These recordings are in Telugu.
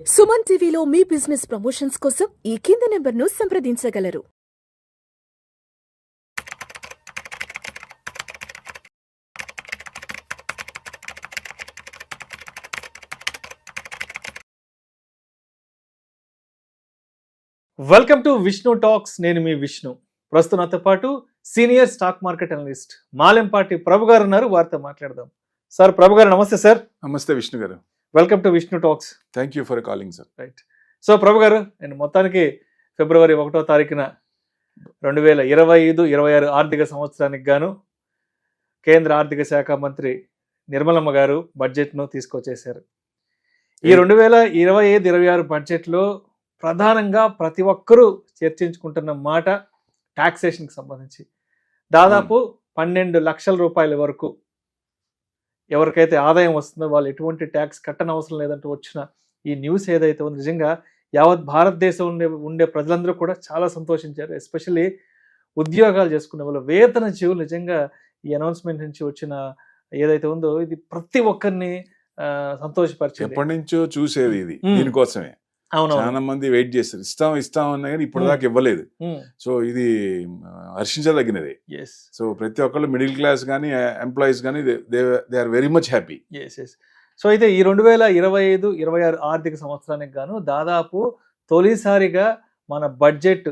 సుమన్ టీవీలో మీ బిజినెస్ ప్రమోషన్స్ కోసం ఈ కింది నెంబర్ను సంప్రదించగలరు. Welcome to Vishnu talks. నేను మీ విష్ణు. ప్రస్తుతం నాతో పాటు senior stock market analyst Malempati Prabhu garu ఉన్నారు. వారితో మాట్లాడదాం. సార్, ప్రభు గారు నమస్తే. సార్ నమస్తే Vishnu garu. Welcome to Vishnu talks. Thank you for calling sir. Right. So Prabhu garu, నేను మొత్తానికి ఫిబ్రవరి 1వ తారీఖున 2025-26 ఆర్థిక సంవత్సరానికి గాను కేంద్ర ఆర్థిక శాఖ మంత్రి నిర్మలమ్మ గారు బడ్జెట్ను తీసుకొచ్చేశారు. ఈ 2025-26 బడ్జెట్లో ప్రధానంగా ప్రతి ఒక్కరూ చర్చించుకుంటున్న మాట ట్యాక్సేషన్కి సంబంధించి దాదాపు 12 లక్షల రూపాయల వరకు ఎవరికైతే ఆదాయం వస్తుందో వాళ్ళు ఎటువంటి ట్యాక్స్ కట్టనవసరం లేదంటూ వచ్చిన ఈ న్యూస్ ఏదైతే ఉందో నిజంగా యావత్ భారతదేశం ఉండే ప్రజలందరూ కూడా చాలా సంతోషించారు. ఎస్పెషల్లీ ఉద్యోగాలు చేసుకునే వాళ్ళు, వేతన జీవులు నిజంగా ఈ అనౌన్స్మెంట్ నుంచి వచ్చిన ఏదైతే ఉందో ఇది ప్రతి ఒక్కరిని సంతోషపరిచింది. ఎప్పటి నుంచో చూసేది ఇది, దీనికోసమే చాలా మంది వెయిట్ చేస్తారు. ఇస్తాం అన్నా కానీ ఇప్పుడు దాకా ఇవ్వలేదు. సో ఇది హర్షించదగినది. సో ప్రతి ఒక్కళ్ళు మిడిల్ క్లాస్ కానీ ఎంప్లాయీస్ కానీ they are very much happy. So అయితే ఈ 2025-26 ఆర్థిక సంవత్సరానికి గాను దాదాపు తొలిసారిగా మన బడ్జెట్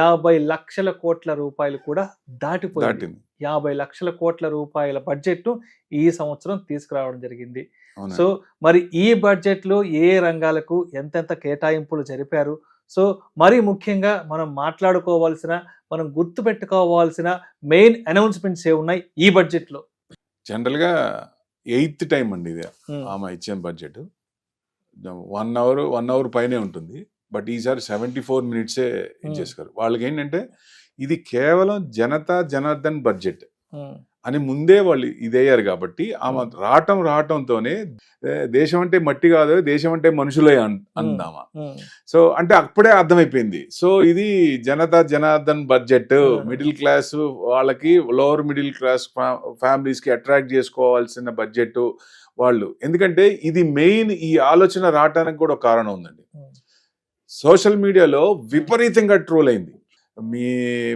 50 లక్షల కోట్ల రూపాయలు కూడా దాటిపోయింది. 50 లక్షల కోట్ల రూపాయల బడ్జెట్ ఈ సంవత్సరం తీసుకురావడం జరిగింది. సో మరి ఈ బడ్జెట్లో ఏ రంగాలకు ఎంతెంత కేటాయింపులు జరిపారు, సో మరి ముఖ్యంగా మనం మాట్లాడుకోవాల్సిన, మనం గుర్తు పెట్టుకోవాల్సిన మెయిన్ అనౌన్స్మెంట్స్ ఏ ఉన్నాయి ఈ బడ్జెట్లో? జనరల్గా 8th టైం అండి ఇది ఆమె ఇచ్చిన బడ్జెట్. 1 అవర్ పైనే ఉంటుంది. బట్ ఈసారి 74 మినిట్సే ఇచ్చేసుకోరు. వాళ్ళకి ఏంటంటే ఇది కేవలం జనతా జనార్దన్ బడ్జెట్ అని ముందే వాళ్ళు ఇదయ్యారు కాబట్టి ఆమె రావటంతోనే దేశం అంటే మట్టి కాదు, దేశం అంటే మనుషులే అందామా. సో అంటే అప్పుడే అర్థమైపోయింది. సో ఇది Janata Janardhan budget, middle class వాళ్ళకి, లోవర్ మిడిల్ క్లాస్ ఫ్యామిలీస్ కి అట్రాక్ట్ చేసుకోవాల్సిన బడ్జెట్ వాళ్ళు. ఎందుకంటే ఇది మెయిన్ ఈ ఆలోచన రావటానికి కూడా ఒక కారణం ఉందండి. సోషల్ మీడియాలో విపరీతంగా ట్రోల్ అయింది మీ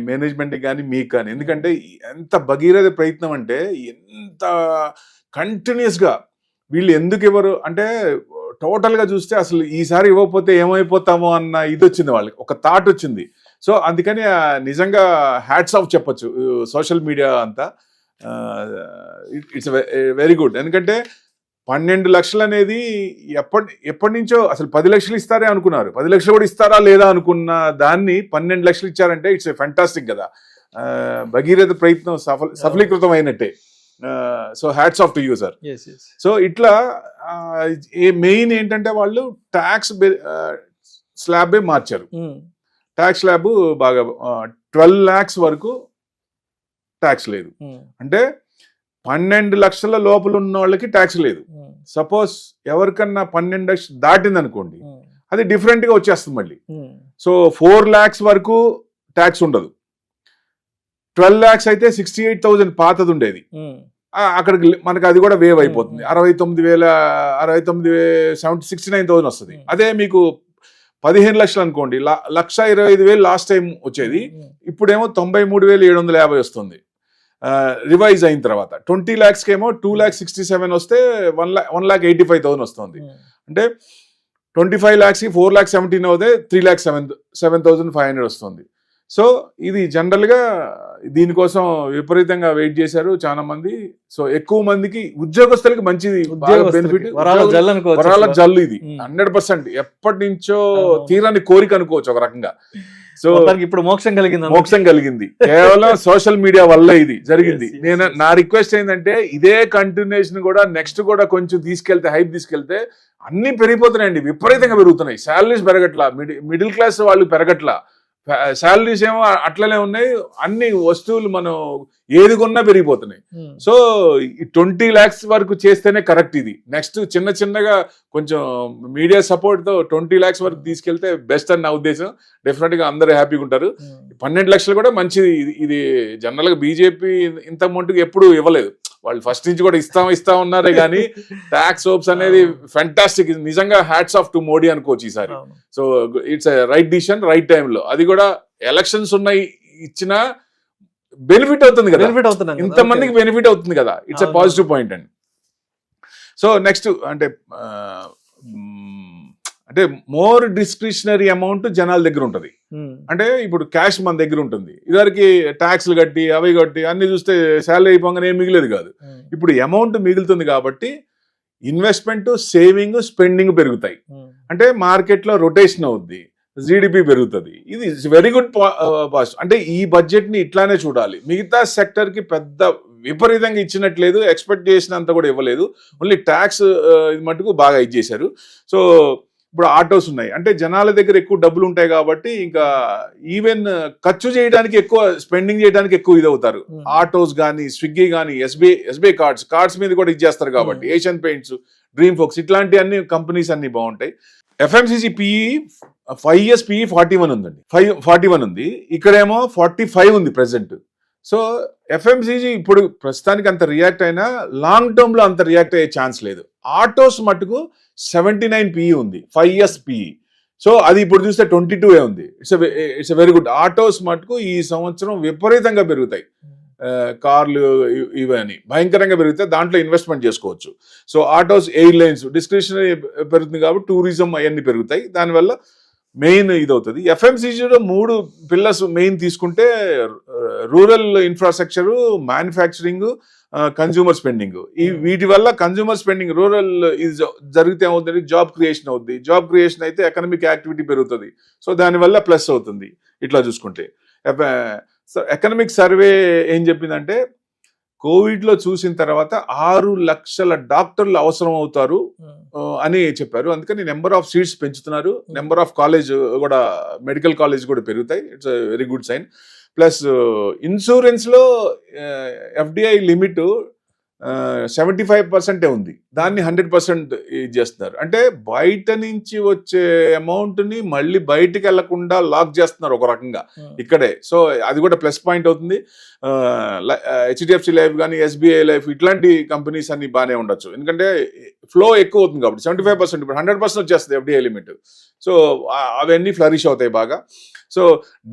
మేనేజ్మెంట్ కానీ మీకు కానీ. ఎందుకంటే ఎంత భగీరథ ప్రయత్నం అంటే ఎంత కంటిన్యూస్గా వీళ్ళు ఎందుకు ఇవ్వరు అంటే టోటల్గా చూస్తే అసలు ఈసారి ఇవ్వకపోతే ఏమైపోతామో అన్న ఇది వచ్చింది వాళ్ళకి, ఒక థాట్ వచ్చింది. సో అందుకని నిజంగా హ్యాట్స్ ఆఫ్ చెప్పచ్చు సోషల్ మీడియా అంతా. It's very good. ఎందుకంటే 12 లక్షలు అనేది ఎప్పటి నుంచో అసలు 10 లక్షలు ఇస్తారే అనుకున్నారు. 10 లక్షలు కూడా ఇస్తారా లేదా అనుకున్న దాన్ని 12 లక్షలు ఇచ్చారంటే ఇట్స్ ఫెంటాస్టిక్ కదా. భగీరథ ప్రయత్నం సఫలీకృతం అయినట్టే. So hats off to you sir. So ఇట్లా మెయిన్ ఏంటంటే వాళ్ళు ట్యాక్స్ స్లాబే మార్చారు. ట్యాక్స్ స్లాబ్ బాగా 12 lakhs వరకు ట్యాక్స్ లేదు. అంటే 12 లక్షల లోపల ఉన్న వాళ్ళకి ట్యాక్స్ లేదు. సపోజ్ ఎవరికన్నా 12 లక్షలు దాటింది అనుకోండి, అది డిఫరెంట్ గా వచ్చేస్తుంది మళ్ళీ. సో 4 lakhs వరకు ట్యాక్స్ ఉండదు. 12 lakhs అయితే 68,000 పాతది ఉండేది, అక్కడికి మనకి అది కూడా వేవ్ అయిపోతుంది. 69,000 వస్తుంది. అదే మీకు 15 లక్షలు అనుకోండి, 1,25,000 లాస్ట్ టైం వచ్చేది, ఇప్పుడేమో 93,750 వస్తుంది రివైజ్ అయిన తర్వాత. 20 lakhs కేమో 2,67,000 వస్తే 1,85,000 వస్తుంది. అంటే 25 lakhs కి 4,17,000 అవుతే 3,07,500 వస్తుంది. సో ఇది జనరల్ గా దీనికోసం విపరీతంగా వెయిట్ చేశారు చాలా మంది. సో ఎక్కువ మందికి ఉద్యోగస్తులకి మంచిది బెనిఫిట్, వరాల జల్లు ఇది 100%. ఎప్పటి నుంచో తీరని కోరిక అనుకోవచ్చు ఒక రకంగా. సో ఇప్పుడు మోక్షం కలిగింది కేవలం సోషల్ మీడియా వల్ల ఇది జరిగింది. నా రిక్వెస్ట్ ఏంటంటే ఇదే కంటిన్యూషన్ కూడా నెక్స్ట్ కూడా కొంచెం తీసుకెళ్తే, హైప్ తీసుకెళ్తే అన్ని పెరిగిపోతున్నాయండి, విపరీతంగా పెరుగుతున్నాయి. శాలరీస్ పెరగట్లా, మిడిల్ క్లాస్ వాళ్ళు పెరగట్లా, శాలరీస్ ఏమో అట్లనే ఉన్నాయి, అన్ని వస్తువులు మనం ఏది కొన్నా పెరిగిపోతున్నాయి. సో 20 lakhs వరకు చేస్తేనే కరెక్ట్. ఇది నెక్స్ట్ చిన్నగా కొంచెం మీడియా సపోర్ట్ తో 20 lakhs వరకు తీసుకెళ్తే బెస్ట్ అని నా ఉద్దేశం. డెఫినెట్ గా అందరూ హ్యాపీగా ఉంటారు. 12 లక్షలు కూడా మంచిది. ఇది జనరల్ గా బీజేపీ ఇంత అమౌంట్ ఎప్పుడు ఇవ్వలేదు. వాళ్ళు ఫస్ట్ నుంచి కూడా ఇస్తా ఉన్నారే కానీ ట్యాక్స్ హోప్స్ అనేది ఫెంటాస్టిక్, నిజంగా హ్యాట్స్ ఆఫ్ టు మోడీ అనుకోవచ్చు ఈసారి. So it's right decision right టైంలో, అది కూడా ఎలక్షన్స్ ఉన్నాయి ఇచ్చిన బెనిఫిట్ అవుతుంది కదా, ఇంతమందికి బెనిఫిట్ అవుతుంది కదా, ఇట్స్ ఎ పాజిటివ్ పాయింట్ అండి. సో నెక్స్ట్ అంటే మోర్ డిస్క్రిషనరీ అమౌంట్ జనాల దగ్గర ఉంటుంది. అంటే ఇప్పుడు క్యాష్ మన దగ్గర ఉంటుంది, ఇదివరకు ట్యాక్స్లు కట్టి అవి కట్టి అన్ని చూస్తే శాలరీ అయిపోగానే ఏం మిగిలేదు కాదు. ఇప్పుడు అమౌంట్ మిగులుతుంది కాబట్టి ఇన్వెస్ట్మెంట్, సేవింగ్, స్పెండింగ్ పెరుగుతాయి. అంటే మార్కెట్లో రొటేషన్ అవుద్ది, జీడిపి పెరుగుతుంది. ఇది వెరీ గుడ్ పాజిటివ్. అంటే ఈ బడ్జెట్ ని ఇట్లానే చూడాలి. మిగతా సెక్టర్ కి పెద్ద విపరీతంగా ఇచ్చినట్లేదు, ఎక్స్పెక్ట్ చేసినంత కూడా ఇవ్వలేదు. ఓన్లీ ట్యాక్స్ ఇది మటుకు బాగా ఇచ్చేశారు. సో ఇప్పుడు ఆటోస్ ఉన్నాయి, అంటే జనాల దగ్గర ఎక్కువ డబ్బులు ఉంటాయి కాబట్టి ఇంకా ఈవెన్ ఖర్చు చేయడానికి ఎక్కువ, స్పెండింగ్ చేయడానికి ఎక్కువ ఇదవుతారు. ఆటోస్ కానీ, స్విగ్గీ కానీ, ఎస్బీఐ కార్డ్స్ మీద కూడా ఇచ్చేస్తారు కాబట్టి, ఏషియన్ పెయింట్స్, డ్రీమ్ ఫోక్స్ ఇట్లాంటి అన్ని కంపెనీస్ అన్ని బాగుంటాయి. ఎఫ్ఎంసీజీ పిఈ 5 years పిఈ 41 ఉందండి, 41 ఉంది. ఇక్కడేమో 45 ఉంది ప్రెసెంట్. సో ఎఫ్ఎంసీజీ ఇప్పుడు ప్రస్తుతానికి అంత రియాక్ట్ అయినా లాంగ్ టర్మ్ లో అంత రియాక్ట్ అయ్యే ఛాన్స్ లేదు. ఆటోస్ మటుకు 79 పిఈ ఉంది, 5 years పిఈ. సో అది ఇప్పుడు చూస్తే 22 ఉంది. It's very good. ఆటోస్ మటుకు ఈ సంవత్సరం విపరీతంగా పెరుగుతాయి, కార్లు ఇవన్నీ భయంకరంగా పెరుగుతాయి, దాంట్లో ఇన్వెస్ట్మెంట్ చేసుకోవచ్చు. సో ఆటోస్, ఎయిర్లైన్స్, డిస్క్రిషనరీ పెరుగుతుంది కాబట్టి టూరిజం అవన్నీ పెరుగుతాయి, దానివల్ల మెయిన్ ఇదవుతుంది. ఎఫ్ఎంసీజీలో 3 పిల్లర్స్ మెయిన్ తీసుకుంటే rural infrastructure, manufacturing, consumer spending. వీటి వల్ల కన్జ్యూమర్ స్పెండింగ్ రూరల్ ఇది జరిగితే ఏమవుతుంది, జాబ్ క్రియేషన్ అవుతుంది. జాబ్ క్రియేషన్ అయితే ఎకనామిక్ యాక్టివిటీ పెరుగుతుంది. సో దానివల్ల ప్లస్ అవుతుంది ఇట్లా చూసుకుంటే. సో ఎకనామిక్ సర్వే ఏం చెప్పిందంటే కోవిడ్ లో చూసిన తర్వాత 6 లక్షల డాక్టర్లు అవసరం అవుతారు అని చెప్పారు. అందుకని నెంబర్ ఆఫ్ సీట్స్ పెంచుతున్నారు, నెంబర్ ఆఫ్ కాలేజ్ కూడా, మెడికల్ కాలేజ్ కూడా పెరుగుతాయి. It's very good sign. Plus insurance లో ఎఫ్డిఐ లిమిట్ 75% ఉంది, దాన్ని 100% చేస్తున్నారు. అంటే బయట నుంచి వచ్చే అమౌంట్ ని మళ్ళీ బయటికి వెళ్లకుండా లాక్ చేస్తున్నారు ఒక రకంగా ఇక్కడే. సో అది కూడా ప్లస్ పాయింట్ అవుతుంది. హెచ్డిఎఫ్సి లైఫ్ కానీ, ఎస్బీఐ లైఫ్ ఇట్లాంటి కంపెనీస్ అన్ని బాగానే ఉండొచ్చు, ఎందుకంటే ఫ్లో ఎక్కువ అవుతుంది కాబట్టి. 75% ఇప్పుడు 100% వచ్చేస్తుంది ఎఫ్డిఐ లిమిట్. సో అవన్నీ ఫ్లరిష్ అవుతాయి బాగా. సో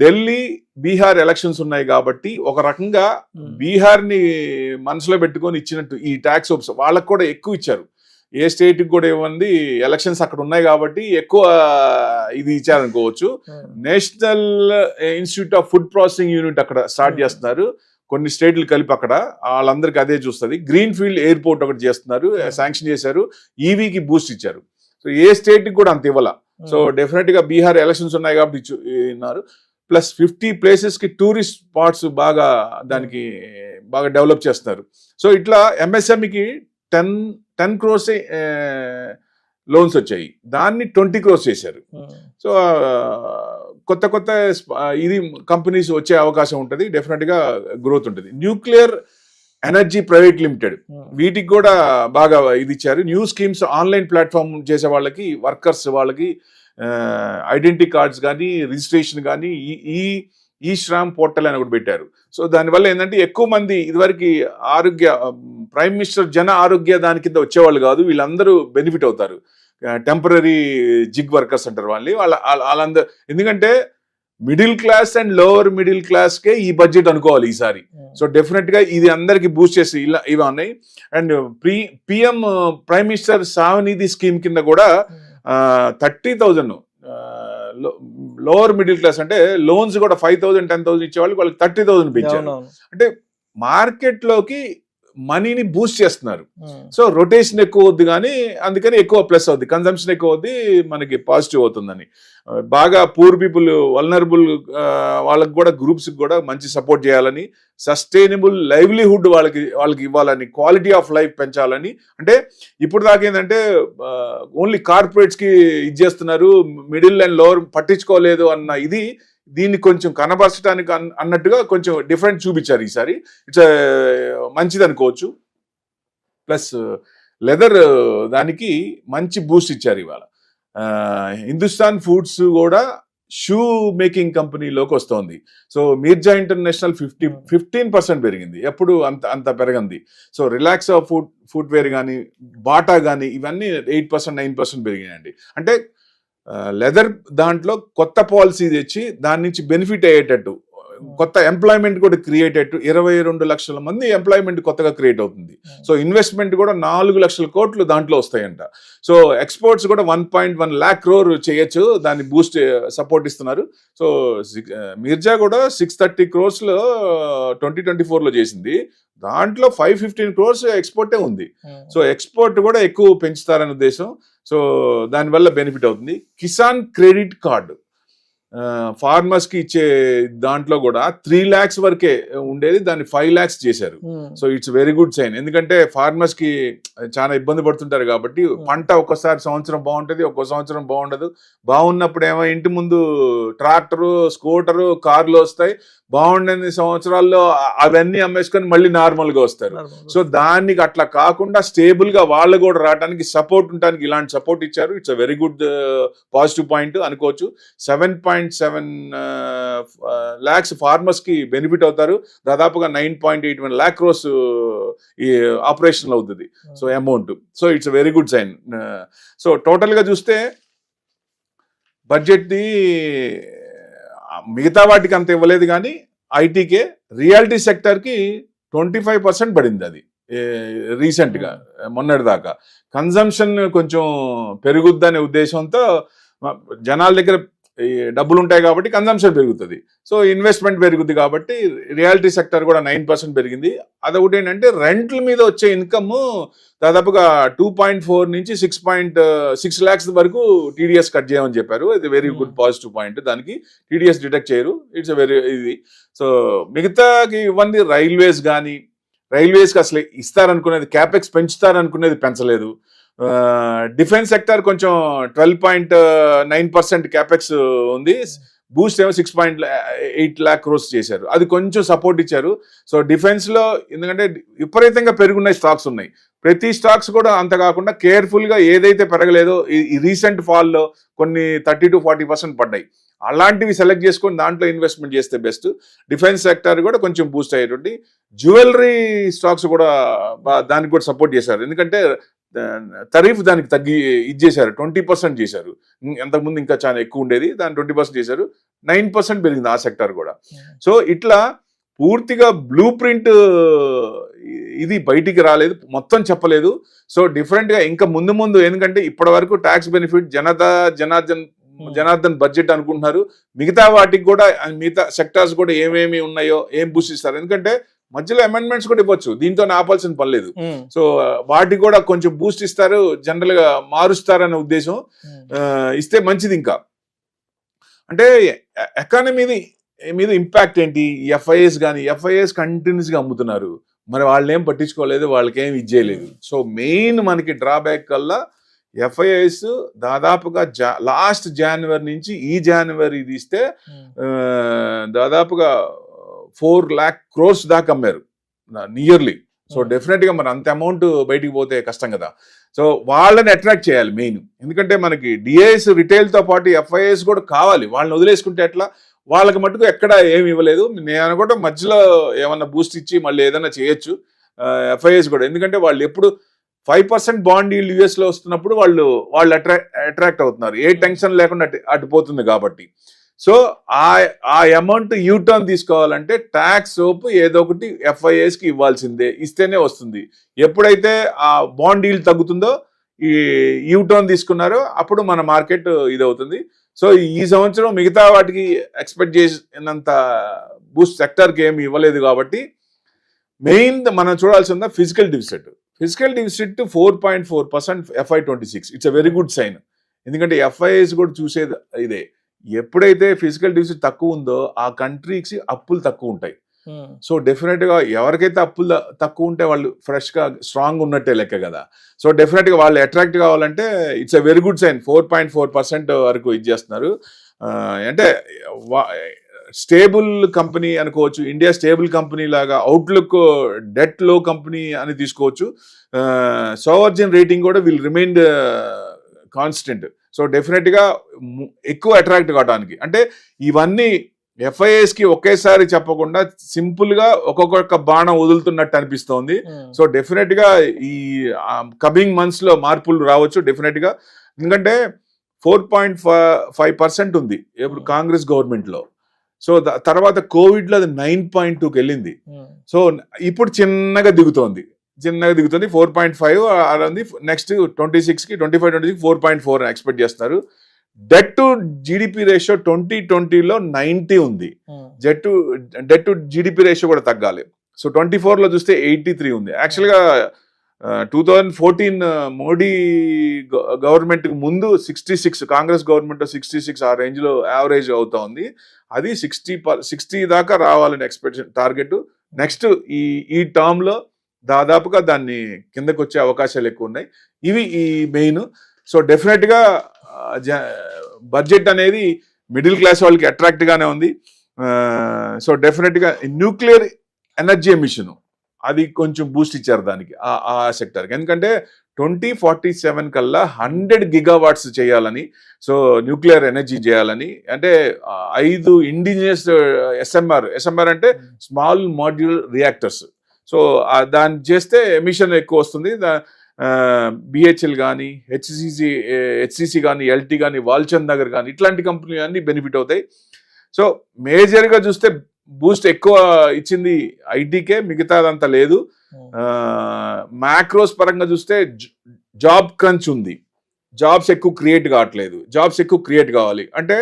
ఢిల్లీ, బీహార్ ఎలక్షన్స్ ఉన్నాయి కాబట్టి ఒక రకంగా బీహార్ ని మనసులో పెట్టుకొని ఇచ్చినట్టు ఈ ట్యాక్స్ హోప్స్ వాళ్ళకు కూడా ఎక్కువ ఇచ్చారు. ఏ స్టేట్ కి కూడా ఇవ్వండి, ఎలక్షన్స్ అక్కడ ఉన్నాయి కాబట్టి ఎక్కువ ఇది ఇచ్చారనుకోవచ్చు. National institute of food processing unit అక్కడ స్టార్ట్ చేస్తున్నారు, కొన్ని స్టేట్లు కలిపి. అక్కడ వాళ్ళందరికీ అదే చూస్తుంది. గ్రీన్ ఫీల్డ్ ఎయిర్పోర్ట్ ఒకటి చేస్తున్నారు, శాంక్షన్ చేశారు. ఈవీకి బూస్ట్ ఇచ్చారు. సో ఏ స్టేట్ కి కూడా అంత ఇవ్వాల. సో డెఫినెట్ గా బీహార్ ఎలక్షన్స్ ఉన్నాయి కాబట్టి ఇన్నారు. ప్లస్ 50 places కి టూరిస్ట్ స్పాట్స్ బాగా దానికి బాగా డెవలప్ చేస్తున్నారు. సో ఇట్లా ఎంఎస్ఎంఈకి 10 crores లోన్స్ వచ్చాయి, దాన్ని 20 crores చేశారు. సో కొత్త ఇది కంపెనీస్ వచ్చే అవకాశం ఉంటుంది, డెఫినెట్ గా గ్రోత్ ఉంటుంది. న్యూక్లియర్ ఎనర్జీ ప్రైవేట్ లిమిటెడ్ వీటికి కూడా బాగా ఇది ఇచ్చారు. న్యూ స్కీమ్స్, ఆన్లైన్ ప్లాట్ఫామ్ చేసే వాళ్ళకి, వర్కర్స్ వాళ్ళకి ఐడెంటిటీ కార్డ్స్ కానీ, రిజిస్ట్రేషన్ కానీ, ఈ శ్రామ్ పోర్టల్ అని ఒకటి పెట్టారు. సో దానివల్ల ఏంటంటే ఎక్కువ మంది ఇదివరకు ప్రైమ్ మినిస్టర్ జన ఆరోగ్య దాని కింద వచ్చేవాళ్ళు కాదు, వీళ్ళందరూ బెనిఫిట్ అవుతారు. టెంపరీ జిగ్ వర్కర్స్ అంటారు వాళ్ళందరూ. ఎందుకంటే middle class and lower middle class కే ఈ బడ్జెట్ అనుకోవాలి ఈసారి. సో డెఫినెట్ గా ఇది అందరికి బూస్ట్ చేసి ఇవి ఉన్నాయి. And PM prime minister Svanidhi scheme కింద కూడా 30,000 లోవర్ మిడిల్ క్లాస్ అంటే లోన్స్ కూడా 5,000, 10,000 ఇచ్చేవాళ్ళు, వాళ్ళకి 30,000 పెంచారు. అంటే మార్కెట్ లోకి మనీని బూస్ట్ చేస్తున్నారు. సో రొటేషన్ ఎక్కువ అవుద్ది, కానీ అందుకని ఎక్కువ ప్లస్ అవుద్ది, కన్సంప్షన్ ఎక్కువ అవుద్ది, మనకి పాజిటివ్ అవుతుందని. బాగా పూర్ పీపుల్, వల్నరబుల్ వాళ్ళకి కూడా, గ్రూప్స్ కూడా మంచి సపోర్ట్ చేయాలని, సస్టైనబుల్ లైవ్లీహుడ్ వాళ్ళకి ఇవ్వాలని, క్వాలిటీ ఆఫ్ లైఫ్ పెంచాలని. అంటే ఇప్పుడు దాకా ఏంటంటే ఓన్లీ కార్పొరేట్స్ కి ఇచ్చేస్తున్నారు, మిడిల్ అండ్ లోవర్ పట్టించుకోలేదు అన్న ఇది, దీన్ని కొంచెం కనబరచడానికి అన్నట్టుగా కొంచెం డిఫరెంట్ చూపించారు ఈసారి. ఇట్స్ మంచిది అనుకోవచ్చు. ప్లస్ లెదర్ దానికి మంచి బూస్ట్ ఇచ్చారు ఇవాళ. హిందుస్థాన్ ఫుడ్స్ కూడా షూ మేకింగ్ కంపెనీలోకి వస్తోంది. సో మీర్జా ఇంటర్నేషనల్ 15% పెరిగింది, ఎప్పుడు అంత పెరగంది. సో రిలాక్స్ ఫుట్వేర్ కానీ బాటా కానీ ఇవన్నీ 8%, 9% పెరిగినాయండి. అంటే లెదర్ దాంట్లో కొత్త పాలసీ తెచ్చి దాని నుంచి బెనిఫిట్ అయ్యేటట్టు, కొత్త ఎంప్లాయ్మెంట్ కూడా క్రియేట్ అయ్యేట్టు 22 లక్షల మంది ఎంప్లాయ్మెంట్ కొత్తగా క్రియేట్ అవుతుంది. సో ఇన్వెస్ట్మెంట్ కూడా 4 లక్షల కోట్లు దాంట్లో వస్తాయంట. సో ఎక్స్పోర్ట్స్ కూడా 1.1 lakh crore చేయొచ్చు, దాన్ని బూస్ట్ సపోర్ట్ ఇస్తున్నారు. సో మిర్జా కూడా 630 crores లో 2024 చేసింది, దాంట్లో 515 crores ఎక్స్పోర్టే ఉంది. సో ఎక్స్పోర్ట్ కూడా ఎక్కువ పెంచుతారనే ఉద్దేశం. సో దానివల్ల బెనిఫిట్ అవుతుంది. కిసాన్ క్రెడిట్ కార్డు ఫార్మర్స్ కి ఇచ్చే దాంట్లో కూడా 3 lakhs వరకే ఉండేది, దాన్ని 5 lakhs చేశారు. So it's very good sign. ఎందుకంటే ఫార్మర్స్ కి చాలా ఇబ్బంది పడుతుంటారు కాబట్టి, పంట ఒక్కోసారి సంవత్సరం బాగుంటది, ఒక్కో సంవత్సరం బాగుండదు. బాగున్నప్పుడు ఏమో ఇంటి ముందు ట్రాక్టరు, స్కూటరు, కార్లు వస్తాయి, బాగుండని సంవత్సరాల్లో అవన్నీ అమ్మేసుకొని మళ్ళీ నార్మల్ గా వస్తారు. సో దానికి అట్లా కాకుండా స్టేబుల్ గా వాళ్ళు కూడా రావడానికి సపోర్ట్ ఉండడానికి ఇలాంటి సపోర్ట్ ఇచ్చారు. It's a very good positive point అనుకోవచ్చు. 7.7 lakhs ఫార్మర్స్ కి బెనిఫిట్ అవుతారు. దాదాపుగా 9.81 lakh crores ఈ ఆపరేషన్ అవుతుంది. So amount, so it's very good sign. So total గా చూస్తే బడ్జెట్ ది మిగతా వాటికి అంత ఇవ్వలేదు, కానీ ఐటీకే, రియాలిటీ సెక్టర్ కి 25% పడింది. అది రీసెంట్ గా మొన్నటి దాకా కన్జంప్షన్ కొంచెం పెరుగుద్దనే ఉద్దేశంతో, జనాల దగ్గర డబ్బులు ఉంటాయి కాబట్టి కన్జంప్షన్ పెరుగుతుంది. సో ఇన్వెస్ట్మెంట్ పెరుగుద్ది కాబట్టి రియాలిటీ సెక్టర్ కూడా 9% పెరిగింది. అదొకటి ఏంటంటే రెంట్ల మీద వచ్చే ఇన్కమ్ దాదాపుగా 2.4 నుంచి 6.6 lakhs వరకు టీడీఎస్ కట్ చేయమని చెప్పారు. ఇది వెరీ గుడ్ పాజిటివ్ పాయింట్. దానికి టీడీఎస్ డిడక్ట్ చేయరు. ఇట్స్ వెరీ ఇది. సో మిగతాకి ఇవ్వండి. రైల్వేస్ కానీ, రైల్వేస్కి అసలు ఇస్తారనుకునేది, క్యాపెక్స్ పెంచుతారనుకునేది పెంచలేదు. డిఫెన్స్ సెక్టర్ కొంచెం 12.9% క్యాపెక్స్ ఉంది. బూస్ట్ ఏమో 6.8 lakh crores చేశారు, అది కొంచెం సపోర్ట్ ఇచ్చారు. సో డిఫెన్స్ లో ఎందుకంటే విపరీతంగా పెరుగున్న స్టాక్స్ ఉన్నాయి, ప్రతి స్టాక్స్ కూడా అంత కాకుండా కేర్ఫుల్ గా ఏదైతే పెరగలేదో, ఈ రీసెంట్ ఫాల్ లో కొన్ని 30 to 40% పడ్డాయి, అలాంటివి సెలెక్ట్ చేసుకొని దాంట్లో ఇన్వెస్ట్మెంట్ చేస్తే బెస్ట్. డిఫెన్స్ సెక్టర్ కూడా కొంచెం బూస్ట్ అయ్యేటువంటి, జ్యువెలరీ స్టాక్స్ కూడా దానికి కూడా సపోర్ట్ చేశారు. ఎందుకంటే తరీఫ్ దానికి తగ్గి ఇచ్చేశారు, 20% చేశారు. అంతకుముందు ఇంకా చాలా ఎక్కువ ఉండేది, దాన్ని 20% చేశారు, 9% పెరిగింది ఆ సెక్టర్ కూడా. సో ఇట్లా పూర్తిగా బ్లూ ప్రింట్ ఇది బయటికి రాలేదు, మొత్తం చెప్పలేదు. సో డిఫరెంట్ గా ఇంకా ముందు ఎందుకంటే ఇప్పటి వరకు ట్యాక్స్ బెనిఫిట్ జనార్దన్ బడ్జెట్ అనుకుంటున్నారు. మిగతా వాటికి కూడా, మిగతా సెక్టార్స్ కూడా ఏమేమి ఉన్నాయో ఏం బూస్ట్ ఇస్తారు. ఎందుకంటే మధ్యలో అమెండ్మెంట్స్ కూడా ఇవ్వచ్చు, దీంతో ఆపాల్సిన పని లేదు. సో వాటికి కూడా కొంచెం బూస్ట్ ఇస్తారు, జనరల్ గా మారుస్తారనే ఉద్దేశం. ఇస్తే మంచిది. ఇంకా అంటే ఎకానమీ మీద ఇంపాక్ట్ ఏంటి? ఎఫ్ఐఎస్ కానీ, ఎఫ్ఐఎస్ కంటిన్యూస్ గా అమ్ముతున్నారు, మరి వాళ్ళు ఏం పట్టించుకోలేదు, వాళ్ళకి ఏం ఇచ్చేయలేదు. సో మెయిన్ మనకి డ్రాబ్యాక్ కల్లా ఎఫ్ఐఎస్ దాదాపుగా లాస్ట్ జనవరి నుంచి ఈ జనవరి తీస్తే దాదాపుగా 4 lakh crores దాకా అమ్మారు నియర్లీ. సో డెఫినెట్ గా మరి అంత అమౌంట్ బయటికి పోతే కష్టం కదా. సో వాళ్ళని అట్రాక్ట్ చేయాలి మెయిన్. ఎందుకంటే మనకి డిఐఎస్ రిటైల్ తో పాటు ఎఫ్ఐఎస్ కూడా కావాలి, వాళ్ళని వదిలేసుకుంటే ఎట్లా? వాళ్ళకి మటుకు ఎక్కడ ఏమి ఇవ్వలేదు. నేను అనుకుంటే మధ్యలో ఏమన్నా బూస్ట్ ఇచ్చి మళ్ళీ ఏదైనా చేయొచ్చు ఎఫ్ఐఎస్ కూడా. ఎందుకంటే వాళ్ళు ఎప్పుడు 5% బాండ్ ఈల్డ్ యూఎస్ లో వస్తున్నప్పుడు వాళ్ళు అట్రాక్ట్ అవుతున్నారు, ఏ టెన్షన్ లేకుండా అటు పోతుంది కాబట్టి. సో ఆ అమౌంట్ యూటర్న్ తీసుకోవాలంటే ట్యాక్స్ సోపు ఏదో ఒకటి ఎఫ్ఐఎస్ కి ఇవ్వాల్సిందే, ఇస్తేనే వస్తుంది. ఎప్పుడైతే ఆ బాండ్ ఈల్డ్ తగ్గుతుందో, ఈ యూటర్న్ తీసుకున్నారో, అప్పుడు మన మార్కెట్ ఇదవుతుంది. సో ఈ సంవత్సరం మిగతా వాటికి ఎక్స్పెక్ట్ చేసినంత బూస్ట్ సెక్టర్కి ఏమి ఇవ్వలేదు కాబట్టి మెయిన్ మనం చూడాల్సిందా fiscal deficit. 4.4% FY26. It's a very good sign. ఎందుకంటే ఎఫ్ఐఎస్ కూడా చూసేది ఇదే, ఎప్పుడైతే ఫిజికల్ డిఫిసిట్ తక్కువ ఉందో ఆ కంట్రీకి అప్పులు తక్కువ ఉంటాయి. సో డెఫినెట్ గా ఎవరికైతే అప్పులు తక్కువ ఉంటే వాళ్ళు ఫ్రెష్ గా స్ట్రాంగ్ ఉన్నట్టే లెక్క కదా. సో డెఫినెట్ గా వాళ్ళు అట్రాక్ట్ కావాలంటే it's a very good sign. 4.4% వరకు ఇచ్చేస్తున్నారు. అంటే స్టేబుల్ కంపెనీ అనుకోవచ్చు, ఇండియా స్టేబుల్ కంపెనీ లాగా, అవుట్లుక్ డెట్ లో కంపెనీ అని తీసుకోవచ్చు. సోవర్జిన్ రేటింగ్ కూడా విల్ రిమైన్ కాన్స్టెంట్. సో డెఫినెట్గా ఎక్కువ అట్రాక్ట్ కావడానికి అంటే ఇవన్నీ FIAs కి ఒకేసారి చెప్పకుండా సింపుల్ గా ఒక్కొక్క బాణం వదులుతున్నట్టు అనిపిస్తోంది. సో డెఫినెట్ గా ఈ కమింగ్ మంత్స్ లో మార్పులు రావచ్చు డెఫినెట్ గా. ఎందుకంటే 4.5% ఉంది ఇప్పుడు కాంగ్రెస్ గవర్నమెంట్ లో. సో తర్వాత కోవిడ్ లో అది 9.2కి వెళ్ళింది. సో ఇప్పుడు చిన్నగా దిగుతోంది 4.5 అలా ఉంది. నెక్స్ట్ 26కి 25-26 4.4 ఎక్స్పెక్ట్ చేస్తున్నారు. డెట్ టు జీడిపి రేషియో 2020లో 90 ఉంది. డెట్ టు జీడిపి రేషియో కూడా తగ్గాలి. సో 24లో చూస్తే 83 ఉంది. యాక్చువల్గా 2014 మోడీ గవర్నమెంట్ ముందు 66, కాంగ్రెస్ గవర్నమెంట్ 66 ఆ రేంజ్ లో యావరేజ్ అవుతా ఉంది. అది 60 దాకా రావాలని ఎక్స్పెక్టేషన్ టార్గెట్. నెక్స్ట్ ఈ టర్మ్ లో దాదాపుగా దాన్ని కిందకు వచ్చే అవకాశాలు ఎక్కువ ఉన్నాయి. ఇవి ఈ మెయిన్. సో డెఫినెట్ గా బడ్జెట్ అనేది మిడిల్ క్లాస్ వాళ్ళకి అట్రాక్ట్ గానే ఉంది. సో డెఫినెట్ గా న్యూక్లియర్ ఎనర్జీ ఎమిషన్ అది కొంచెం బూస్ట్ ఇచ్చారు దానికి ఆ సెక్టర్కి. ఎందుకంటే 2047 కల్లా 100 gigawatts చేయాలని, సో న్యూక్లియర్ ఎనర్జీ చేయాలని, అంటే 5 ఇండిజినియస్ SMR అంటే స్మాల్ మాడ్యూల్ రియాక్టర్స్. సో దాన్ని చేస్తే ఎమిషన్ ఎక్కువ వస్తుంది. BHEL కానీ HCC కానీ LT కానీ వాల్చంద్ నగర్ కానీ ఇట్లాంటి కంపెనీలు అన్ని బెనిఫిట్ అవుతాయి. సో మేజర్గా చూస్తే బూస్ట్ ఎక్కువ ఇచ్చింది ఐటీకే, మిగతాదంతా లేదు. మ్యాక్రోస్ పరంగా చూస్తే జాబ్ క్రంచ్ ఉంది, జాబ్స్ ఎక్కువ క్రియేట్ కావట్లేదు. జాబ్స్ ఎక్కువ క్రియేట్ కావాలి అంటే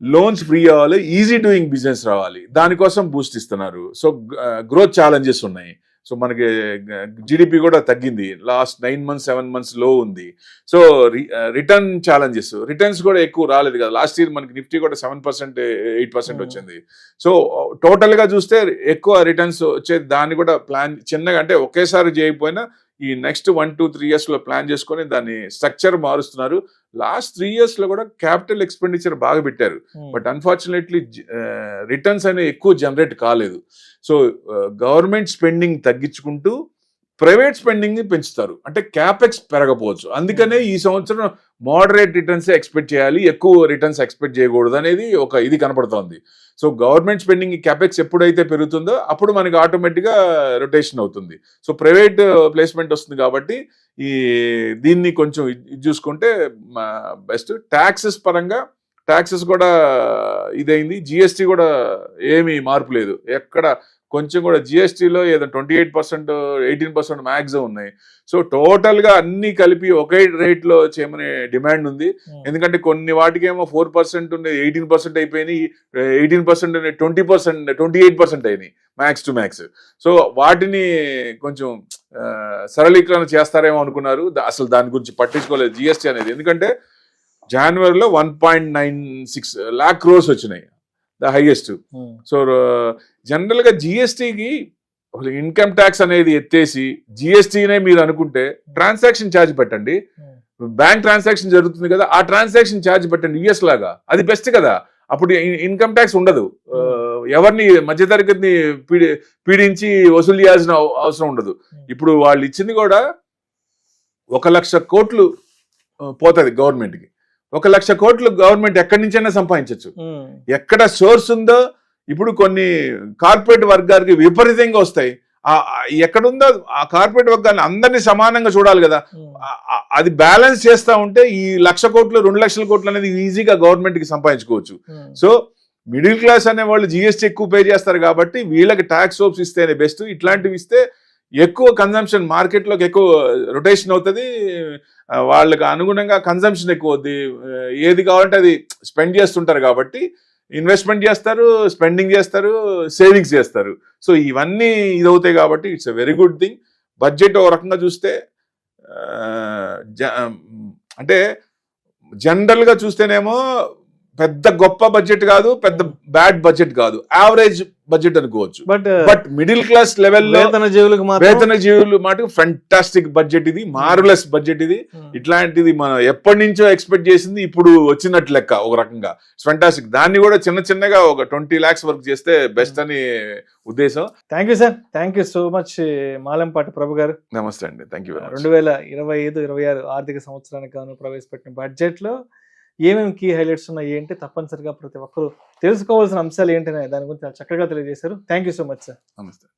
లోన్స్ ఫ్రీ అవ్వాలి, ఈజీ డూయింగ్ బిజినెస్ రావాలి, దానికోసం బూస్ట్ ఇస్తున్నారు. సో గ్రోత్ ఛాలెంజెస్ ఉన్నాయి. సో మనకి జీడిపి కూడా తగ్గింది, లాస్ట్ 9 months 7 months లో ఉంది. సో రిటర్న్ ఛాలెంజెస్, రిటర్న్స్ కూడా ఎక్కువ రాలేదు కదా. లాస్ట్ ఇయర్ మనకి నిఫ్టీ కూడా 7% 8% వచ్చింది. సో టోటల్ గా చూస్తే ఎక్కువ రిటర్న్స్ వచ్చేది. దాన్ని కూడా ప్లాన్ చిన్నగా అంటే ఒకేసారి చేయకపోయినా ఈ నెక్స్ట్ 1-2-3 years లో ప్లాన్ చేసుకొని దాన్ని స్ట్రక్చర్ మారుస్తున్నారు. లాస్ట్ 3 years లో కూడా క్యాపిటల్ ఎక్స్పెండిచర్ బాగా పెట్టారు, బట్ అన్ఫార్చునేట్లీ రిటర్న్స్ అనేవి ఎక్కువ జనరేట్ కాలేదు. సో గవర్నమెంట్ స్పెండింగ్ తగ్గించుకుంటూ ప్రైవేట్ స్పెండింగ్ ని పెంచుతారు, అంటే క్యాపెక్స్ పెరగపోవచ్చు. అందుకనే ఈ సంవత్సరం మోడరేట్ రిటర్న్స్ ఎక్స్పెక్ట్ చేయాలి, ఎక్కువ రిటర్న్స్ ఎక్స్పెక్ట్ చేయకూడదు అనేది ఒక ఇది కనపడుతోంది. సో గవర్నమెంట్ స్పెండింగ్ క్యాపెక్స్ ఎప్పుడైతే పెరుగుతుందో అప్పుడు మనకి ఆటోమేటిక్గా రొటేషన్ అవుతుంది. సో ప్రైవేట్ ప్లేస్మెంట్ వస్తుంది కాబట్టి దీన్ని కొంచెం ఇది చూసుకుంటే బెస్ట్. ట్యాక్సెస్ పరంగా ట్యాక్సెస్ కూడా ఇదైంది. GST కూడా ఏమీ మార్పు లేదు ఎక్కడ, కొంచెం కూడా GSTలో ఏదో 28% 18% మ్యాక్సిమం ఉన్నాయి. సో టోటల్గా అన్ని కలిపి ఒకే రేట్లో చేయమనే డిమాండ్ ఉంది. ఎందుకంటే కొన్ని వాటికేమో 4% ఉండే 18% అయిపోయినాయి, 18% 20% 28% అయినాయి మ్యాక్స్ టు మ్యాక్స్. సో వాటిని కొంచెం సరళీకరణ చేస్తారేమో అనుకున్నారు, అసలు దాని గురించి పట్టించుకోలేదు GST అనేది. ఎందుకంటే జనవరిలో 1.96 lakh crores వచ్చినాయి, ద హైయెస్ట్. సో జనరల్ గా GSTకి ఇన్కమ్ ట్యాక్స్ అనేది ఎత్తేసి GSTనే మీరు అనుకుంటే ట్రాన్సాక్షన్ ఛార్జ్ పెట్టండి. బ్యాంక్ ట్రాన్సాక్షన్ జరుగుతుంది కదా, ఆ ట్రాన్సాక్షన్ ఛార్జ్ పెట్టండి US లాగా, అది బెస్ట్ కదా. అప్పుడు ఇన్కమ్ ట్యాక్స్ ఉండదు, ఎవరిని మధ్యతరగతిని పీడించి వసూలు చేయాల్సిన అవసరం ఉండదు. ఇప్పుడు వాళ్ళు ఇచ్చింది కూడా 1 లక్ష కోట్లు పోతుంది గవర్నమెంట్కి. 1 లక్ష కోట్లు గవర్నమెంట్ ఎక్కడి నుంచైనా సంపాదించవచ్చు, ఎక్కడ సోర్స్ ఉందో. ఇప్పుడు కొన్ని కార్పొరేట్ వర్గాలకి విపరీతంగా వస్తాయి, ఎక్కడుందో ఆ కార్పొరేట్ వర్గాన్ని అందరినీ సమానంగా చూడాలి కదా. అది బ్యాలెన్స్ చేస్తా ఉంటే ఈ 1 లక్ష కోట్లు 2 లక్షల కోట్లు అనేది ఈజీగా గవర్నమెంట్ కి సంపాదించుకోవచ్చు. సో మిడిల్ క్లాస్ అనే వాళ్ళు GST ఎక్కువ పే చేస్తారు కాబట్టి వీళ్ళకి ట్యాక్స్ సోప్స్ ఇస్తేనే బెస్ట్. ఇట్లాంటివి ఇస్తే ఎక్కువ కన్జంప్షన్, మార్కెట్లోకి ఎక్కువ రొటేషన్ అవుతుంది, వాళ్ళకి అనుగుణంగా కన్జంప్షన్ ఎక్కువ అవుద్ది. ఏది కావాలంటే అది స్పెండ్ చేస్తుంటారు కాబట్టి ఇన్వెస్ట్మెంట్ చేస్తారు, స్పెండింగ్ చేస్తారు, సేవింగ్స్ చేస్తారు. సో ఇవన్నీ ఇదవుతాయి కాబట్టి it's a very good thing. Budget ఒక రకంగా చూస్తే అంటే జనరల్గా చూస్తేనేమో పెద్ద గొప్ప బడ్జెట్ కాదు, పెద్ద బ్యాడ్ బడ్జెట్ కాదు, యావరేజ్ బడ్జెట్ అనుకోవచ్చు. బట్ మిడిల్ క్లాస్ లెవెల్లో వేతన జీవులు మటుకు ఫెంటాస్టిక్ బడ్జెట్ ఇది, మార్వెలస్ బడ్జెట్ ఇది. ఇట్లాంటిది మనం ఎప్పటి నుంచో ఎక్స్పెక్ట్ చేసింది ఇప్పుడు వచ్చినట్టు లెక్క ఒక రకంగా. ఫెంటాస్టిక్. దాన్ని కూడా చిన్నగా ఒక 20 lakhs వరకు చేస్తే బెస్ట్ అని ఉద్దేశం. Thank you sir, thank you so much Malampati Prabhu garu. నమస్తే అండి, థ్యాంక్ యూ. 2025-26 ఆర్థిక సంవత్సరానికి గాను ప్రవేశపెట్టిన బడ్జెట్ లో ఏమేమి కీ హైలైట్స్ ఉన్నాయి ఏంటి తప్పనిసరిగా ప్రతి ఒక్కరూ తెలుసుకోవాల్సిన అంశాలు ఏంటనే దాని గురించి చాలా చక్కగా తెలియజేశారు. Thank you so much sir. నమస్తే.